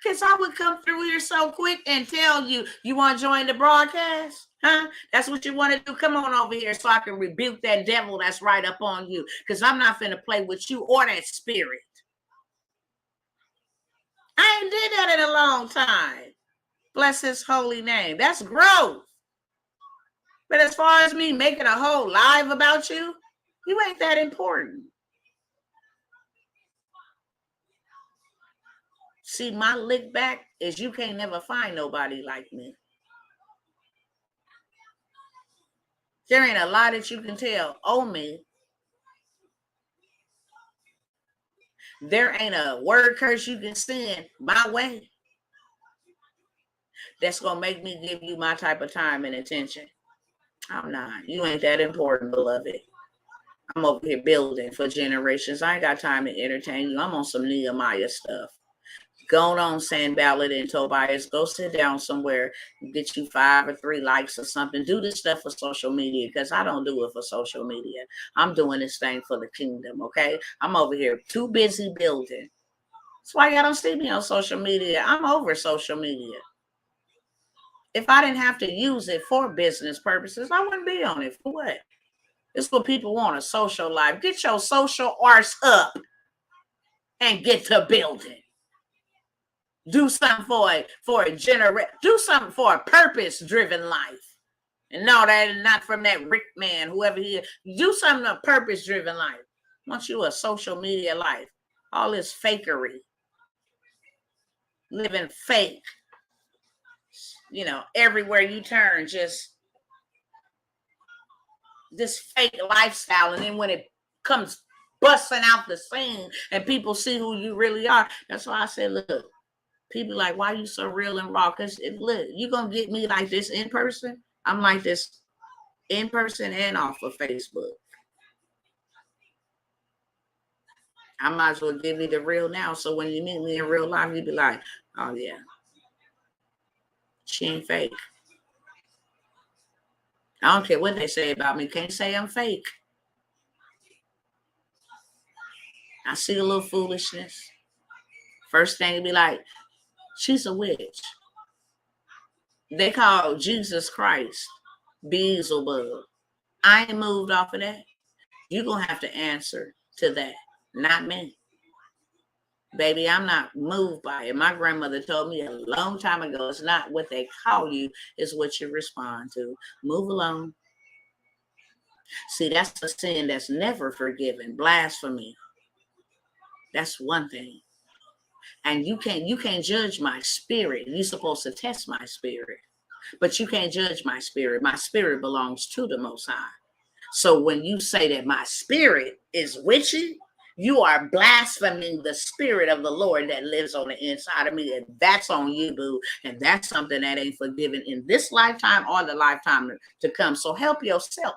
Because I would come through here so quick and tell you, you want to join the broadcast? Huh? That's what you want to do? Come on over here so I can rebuke that devil that's right up on you. Because I'm not finna play with you or that spirit. I ain't did that in a long time. Bless his holy name. That's growth. But as far as me making a whole live about you, you ain't that important. See, my lick back is you can't never find nobody like me. There ain't a lot that you can tell on me. There ain't a word curse you can send my way that's going to make me give you my type of time and attention. I'm not. You ain't that important, beloved. I'm over here building for generations. I ain't got time to entertain you. I'm on some Nehemiah stuff. Go on, Sanballat and Tobias. Go sit down somewhere, get you 5 or 3 likes or something. Do this stuff for social media because I don't do it for social media. I'm doing this thing for the kingdom, okay? I'm over here too busy building. That's why y'all don't see me on social media. I'm over social media. If I didn't have to use it for business purposes, I wouldn't be on it. For what? It's what people want, a social life. Get your social arse up and get to building. Do something for a do something for a purpose-driven life. And no, that is not from that Rick man, whoever he is. Do something a purpose-driven life. I want you a social media life. All this fakery. Living fake. You know, everywhere you turn, just this fake lifestyle. And then when it comes busting out the scene and people see who you really are, that's why I said, look, people like, why are you so real and raw? Because look, you're going to get me like this in person. I'm like this in person and off of Facebook. I might as well give you the real now. So when you meet me in real life, you be like, oh, yeah. She ain't fake. I don't care what they say about me. Can't say I'm fake. I see a little foolishness. First thing to be like, she's a witch. They call Jesus Christ Beelzebub. I ain't moved off of that. You're going to have to answer to that, not me. Baby, I'm not moved by it. My grandmother told me a long time ago, it's not what they call you, it's what you respond to. Move along. See, that's a sin that's never forgiven. Blasphemy. That's one thing. And you can't judge my spirit. You're supposed to test my spirit. But you can't judge my spirit. My spirit belongs to the Most High. So when you say that my spirit is witchy, You are blaspheming the spirit of the Lord that lives on the inside of me. And that's on you, boo. And that's something that ain't forgiven in this lifetime or the lifetime to come. So help yourself.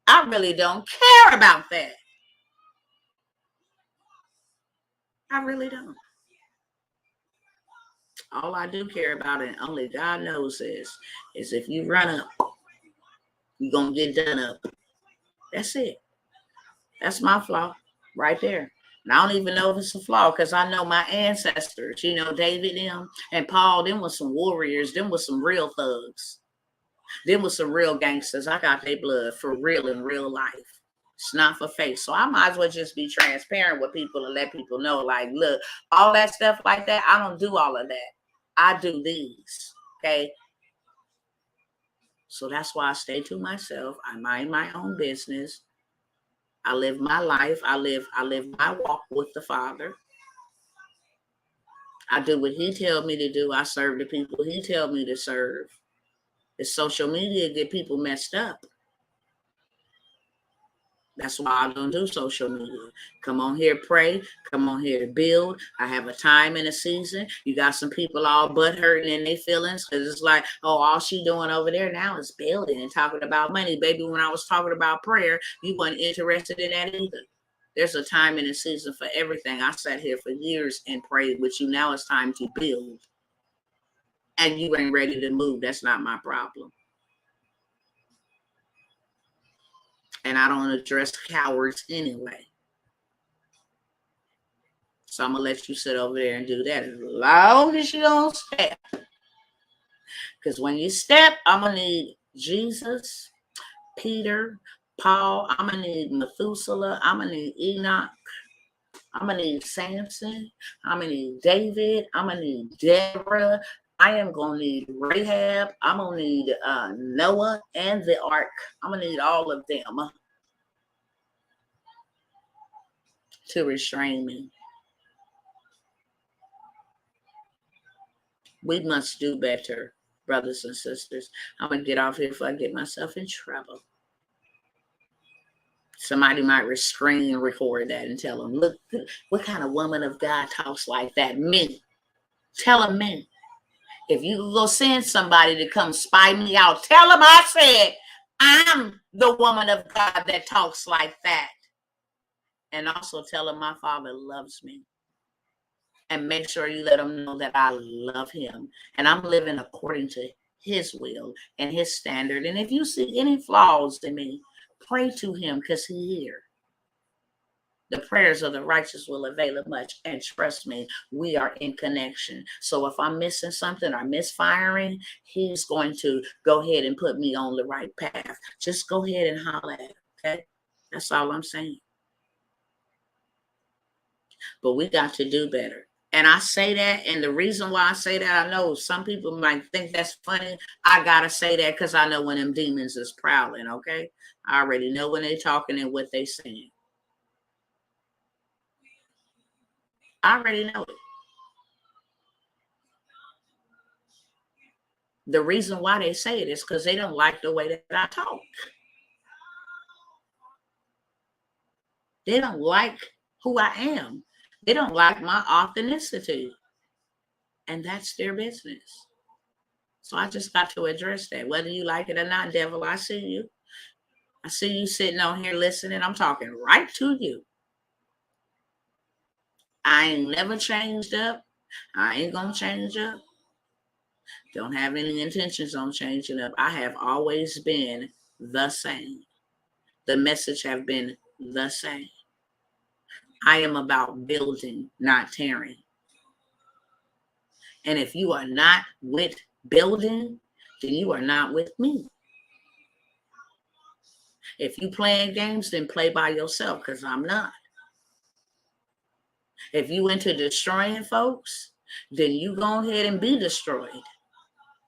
I really don't care about that. I really don't. All I do care about, and only God knows is if you run up, you're going to get done up. That's it. That's my flaw right there. And I don't even know if it's a flaw because I know my ancestors, you know, David, them, and Paul, them was some warriors. Them was some real thugs. Them was some real gangsters. I got their blood for real in real life. It's not for fake. So I might as well just be transparent with people and let people know, like, look, all that stuff like that, I don't do all of that. I do these, okay? So that's why I stay to myself. I mind my own business. I live my life. I live my walk with the Father. I do what He tells me to do. I serve the people He tells me to serve. The social media get people messed up. That's why I don't do social media. Come on here, pray. Come on here to build. I have a time and a season. You got some people all butt hurting in their feelings because it's like, oh, all she doing over there now is building and talking about money. Baby, when I was talking about prayer, you weren't interested in that either. There's a time and a season for everything. I sat here for years and prayed with you. Now it's time to build. And you ain't ready to move. That's not my problem. And I don't address cowards anyway. So I'm going to let you sit over there and do that as long as you don't step. Because when you step, I'm going to need Jesus, Peter, Paul. I'm going to need Methuselah. I'm going to need Enoch. I'm going to need Samson. I'm going to need David. I'm going to need Deborah. I am going to need Rahab. I'm going to need Noah and the ark. I'm going to need all of them to restrain me. We must do better, brothers and sisters. I'm going to get off here before I get myself in trouble. Somebody might screen and record that and tell them, look, what kind of woman of God talks like that? Me. Tell them me. If you go send somebody to come spy me out, tell them I said, I'm the woman of God that talks like that. And also tell them my Father loves me. And make sure you let them know that I love Him. And I'm living according to His will and His standard. And if you see any flaws in me, pray to Him because He hears. The prayers of the righteous will avail much. And trust me, we are in connection. So if I'm missing something or misfiring, He's going to go ahead and put me on the right path. Just go ahead and holler at it, okay? That's all I'm saying. But we got to do better. And I say that, and the reason why I say that, I know some people might think that's funny. I got to say that because I know when them demons is prowling, okay? I already know when they're talking and what they're saying. I already know it. The reason why they say it is because they don't like the way that I talk. They don't like who I am. They don't like my authenticity. And that's their business. So I just got to address that. Whether you like it or not, devil, I see you. I see you sitting on here listening. I'm talking right to you. I ain't never changed up. I ain't going to change up. Don't have any intentions on changing up. I have always been the same. The message have been the same. I am about building, not tearing. And if you are not with building, then you are not with me. If you playing games, then play by yourself, because I'm not. If you into destroying folks, then you go ahead and be destroyed.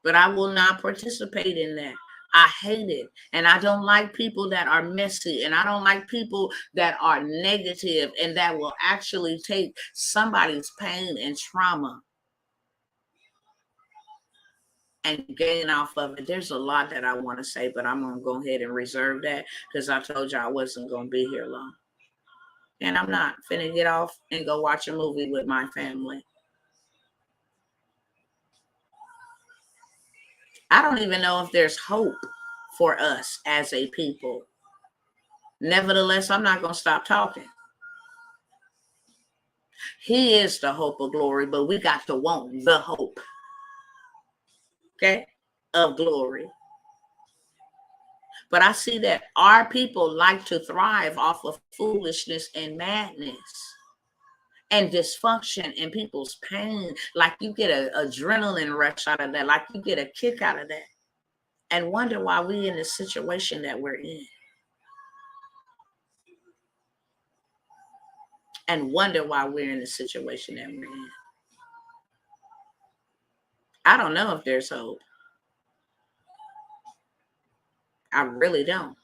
But I will not participate in that. I hate it. And I don't like people that are messy. And I don't like people that are negative and that will actually take somebody's pain and trauma and gain off of it. There's a lot that I want to say, but I'm going to go ahead and reserve that because I told you I wasn't going to be here long. And I'm not finna get off and go watch a movie with my family. I don't even know if there's hope for us as a people. Nevertheless, I'm not going to stop talking. He is the hope of glory, but we got to want the hope, okay, of glory. But I see that our people like to thrive off of foolishness and madness and dysfunction and people's pain. Like you get an adrenaline rush out of that, like you get a kick out of that, and wonder why we in the situation that we're in. And wonder why we're in the situation that we're in. I don't know if there's hope. I really don't.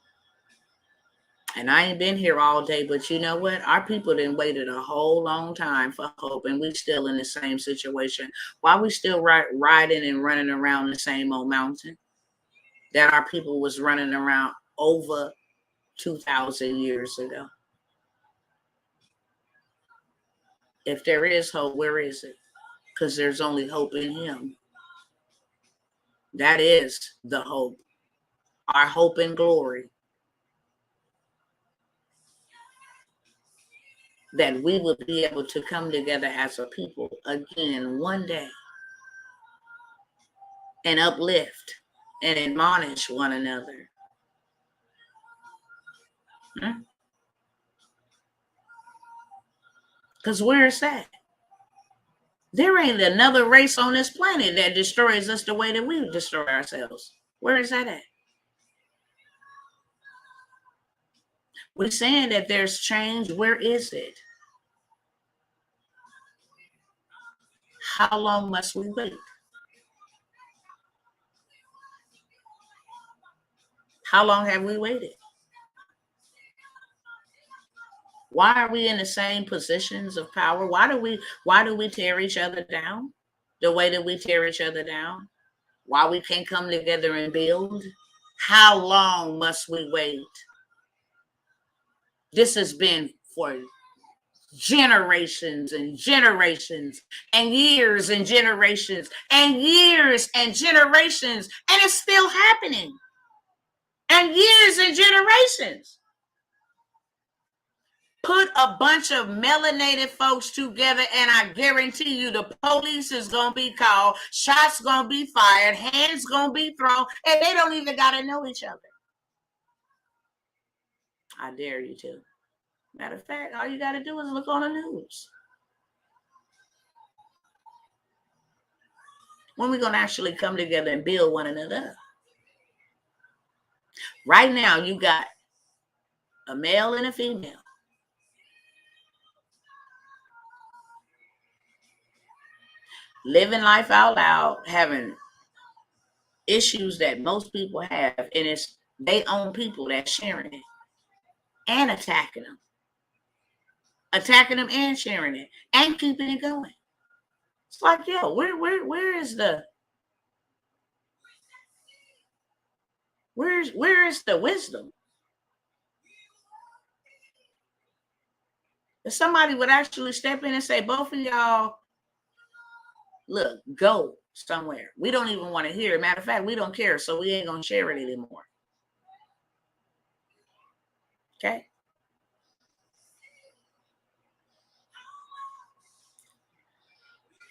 And I ain't been here all day, but you know what? Our people done waited a whole long time for hope, and we still in the same situation. Why we still riding and running around the same old mountain that our people was running around over 2,000 years ago? If there is hope, where is it? Because there's only hope in him. That is the hope. Our hope and glory. That we will be able to come together as a people again one day and uplift and admonish one another. Because where is that? There ain't another race on this planet that destroys us the way that we destroy ourselves. Where is that at? We're saying that there's change. Where is it? How long must we wait? How long have we waited? Why are we in the same positions of power? Why do we tear each other down the way that we tear each other down? Why we can't come together and build? How long must we wait? This has been for generations and generations and years and generations and years and generations, and it's still happening. And years and generations. Put a bunch of melanated folks together, and I guarantee you the police is going to be called, shots going to be fired, hands going to be thrown, and they don't even got to know each other. I dare you to. Matter of fact, all you got to do is look on the news. When we're going to actually come together and build one another up. Right now, you got a male and a female. Living life out loud, having issues that most people have, and it's they own people that's sharing it and attacking them and sharing it and keeping it going. It's like, yo, where is the where is the wisdom? If somebody would actually step in and say, both of y'all, look, go somewhere. We don't even want to hear it. Matter of fact, we don't care, so we ain't gonna share it anymore. Okay.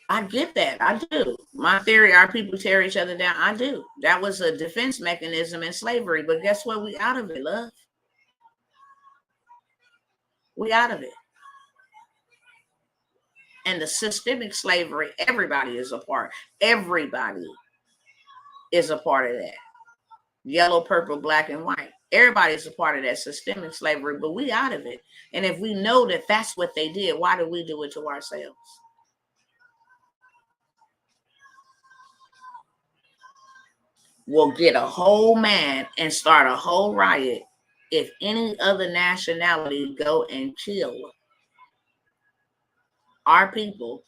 I get that. I do. My theory, our people tear each other down. I do. That was a defense mechanism in slavery. But guess what? We out of it, love. We out of it. And the systemic slavery, everybody is a part. Everybody is a part of that. Yellow, purple, black, and white. Everybody is a part of that systemic slavery, but we out of it. And if we know that that's what they did, why do we do it to ourselves? We'll get a whole man and start a whole riot if any other nationality go and kill our people,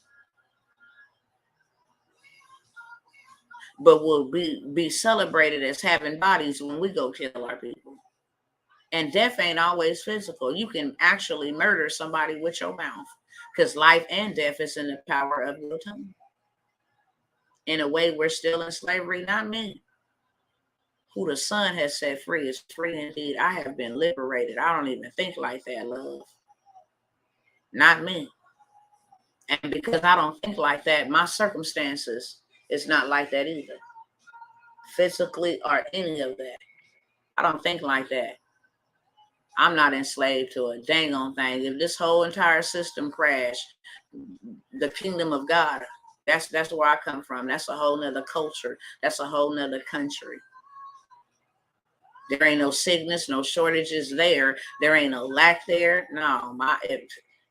but will be celebrated as having bodies when we go kill our people And death ain't always physical. You can actually murder somebody with your mouth, because life and death is in the power of your tongue. In a way, we're still in slavery, not me. Who the Son has set free is free indeed. I have been liberated. I don't even think like that, love. Not me. And because I don't think like that, my circumstances is not like that either. Physically or any of that. I don't think like that. I'm not enslaved to a dang on thing. If this whole entire system crashed, the kingdom of God, that's where I come from. That's a whole nother culture. That's a whole nother country. There ain't no sickness, no shortages there. There ain't no lack there. No,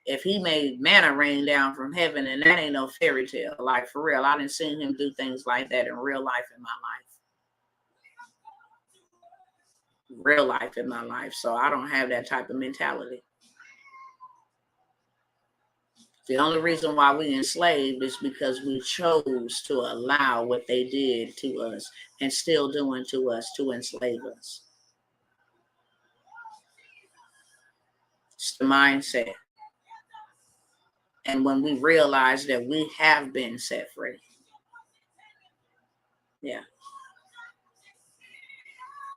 if he made manna rain down from heaven, and that ain't no fairy tale. Like, for real, I didn't see him do things like that in real life in my life. Real life in my life. So I don't have that type of mentality. The only reason why we enslaved is because we chose to allow what they did to us and still doing to us to enslave us. It's the mindset. And when we realize that we have been set free, yeah,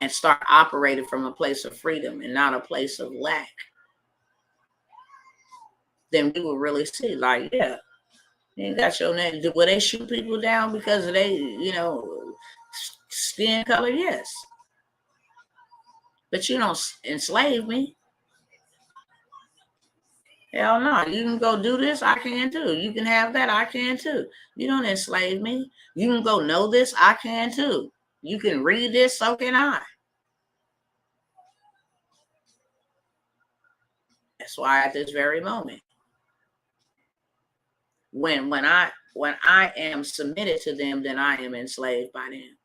and start operating from a place of freedom and not a place of lack, then we will really see, like, yeah, you ain't got your name. Will they shoot people down because of they, skin color? Yes. But you don't enslave me. Hell no. You can go do this, I can too. You can have that, I can too. You don't enslave me. You can go know this, I can too. You can read this, so can I. That's why at this very moment, when I am submitted to them, then I am enslaved by them.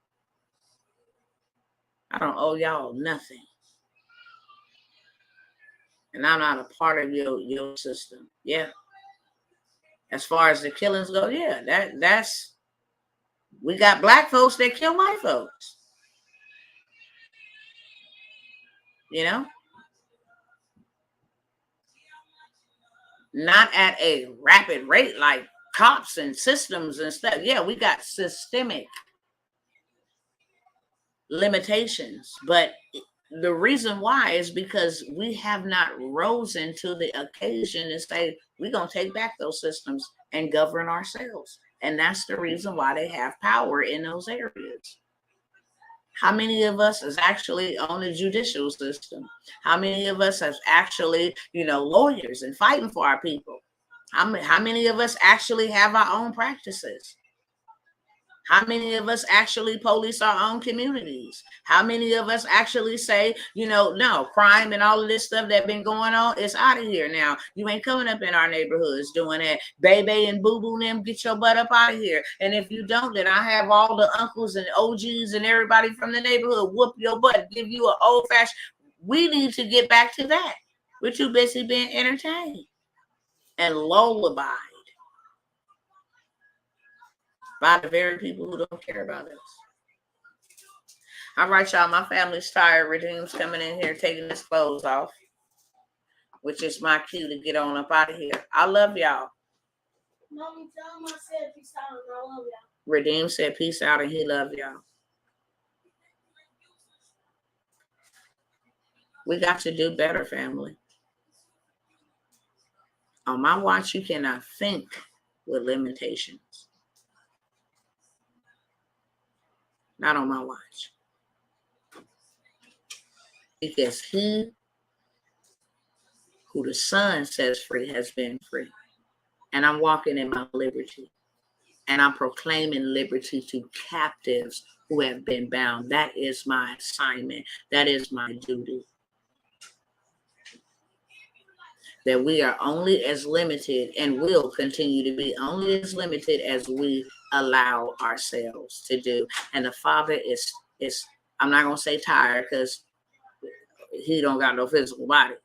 I don't owe y'all nothing. And I'm not a part of your system. Yeah. As far as the killings go, yeah, that's we got black folks that kill white folks. Not at a rapid rate like cops and systems and stuff. Yeah, we got systemic limitations, but the reason why is because we have not risen to the occasion and say we're going to take back those systems and govern ourselves. And that's the reason why they have power in those areas. How many of us is actually on the judicial system? How many of us have actually, lawyers and fighting for our people? How many of us actually have our own practices? How many of us actually police our own communities? How many of us actually say, no, crime and all of this stuff that been going on, it's out of here now. You ain't coming up in our neighborhoods doing that. Baby and boo-boo them, get your butt up out of here. And if you don't, then I have all the uncles and OGs and everybody from the neighborhood whoop your butt, give you an old-fashioned. We need to get back to that. We're too busy being entertained and lullabied by the very people who don't care about us. All right, y'all. My family's tired. Redeem's coming in here taking his clothes off, which is my cue to get on up out of here. I love y'all. Mommy, tell him I said peace out and I love y'all. Redeem said peace out and he love y'all. We got to do better, family. On my watch, you cannot think with limitations. Not on my watch. Because he who the Son sets free has been free. And I'm walking in my liberty. And I'm proclaiming liberty to captives who have been bound. That is my assignment. That is my duty. That we are only as limited and will continue to be only as limited as we allow ourselves to do. And the Father is I'm not going to say tired because he don't got no physical body.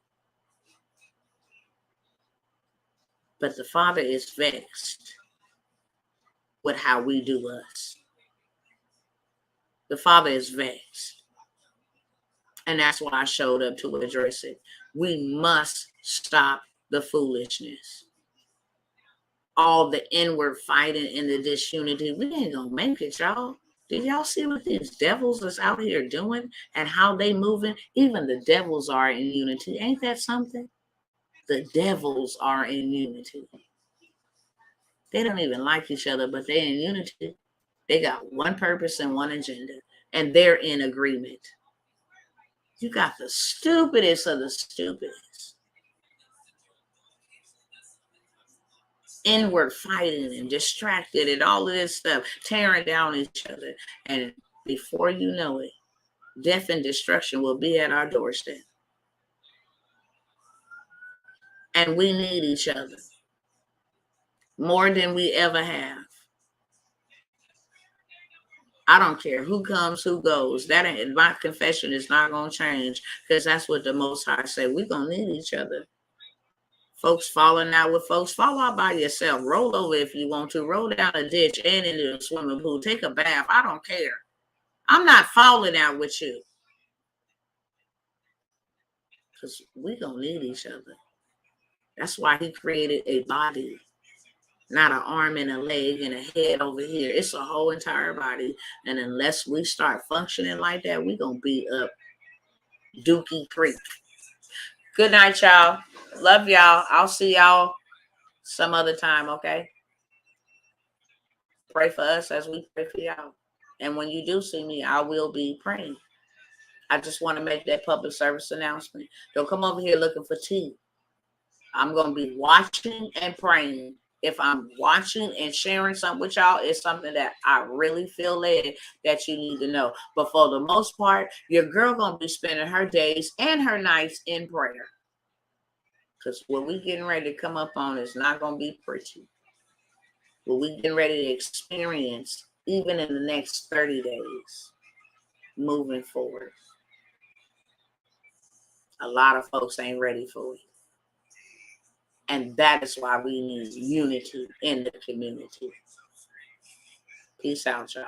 But the Father is vexed with how we do us. The Father is vexed. And that's why I showed up to address it. We must stop the foolishness. All the inward fighting and the disunity. We ain't gonna make it, y'all. Did y'all see what these devils is out here doing and how they moving? Even the devils are in unity. Ain't that something? The devils are in unity. They don't even like each other, but they're in unity. They got one purpose and one agenda, and they're in agreement. You got the stupidest of the stupidest. Inward fighting and distracted and all of this stuff, tearing down each other. And before you know it, death and destruction will be at our doorstep. And we need each other more than we ever have. I don't care who comes, who goes. That ain't, my confession is not going to change, because that's what the Most High say. We're going to need each other. Folks falling out with folks, fall out by yourself. Roll over if you want to. Roll down a ditch and into a swimming pool. Take a bath. I don't care. I'm not falling out with you. Because we're going to need each other. That's why he created a body. Not an arm and a leg and a head over here. It's a whole entire body. And unless we start functioning like that, we're going to be up Dookie Creek. Good night, y'all. Love y'all. I'll see y'all some other time, okay? Pray for us as we pray for y'all. And when you do see me, I will be praying. I just want to make that public service announcement. Don't come over here looking for tea. I'm going to be watching and praying. If I'm watching and sharing something with y'all, it's something that I really feel led that you need to know. But for the most part, your girl going to be spending her days and her nights in prayer. Because what we getting ready to come up on is not going to be pretty. What we getting ready to experience, even in the next 30 days, moving forward. A lot of folks ain't ready for it. And that is why we need unity in the community. Peace out, y'all.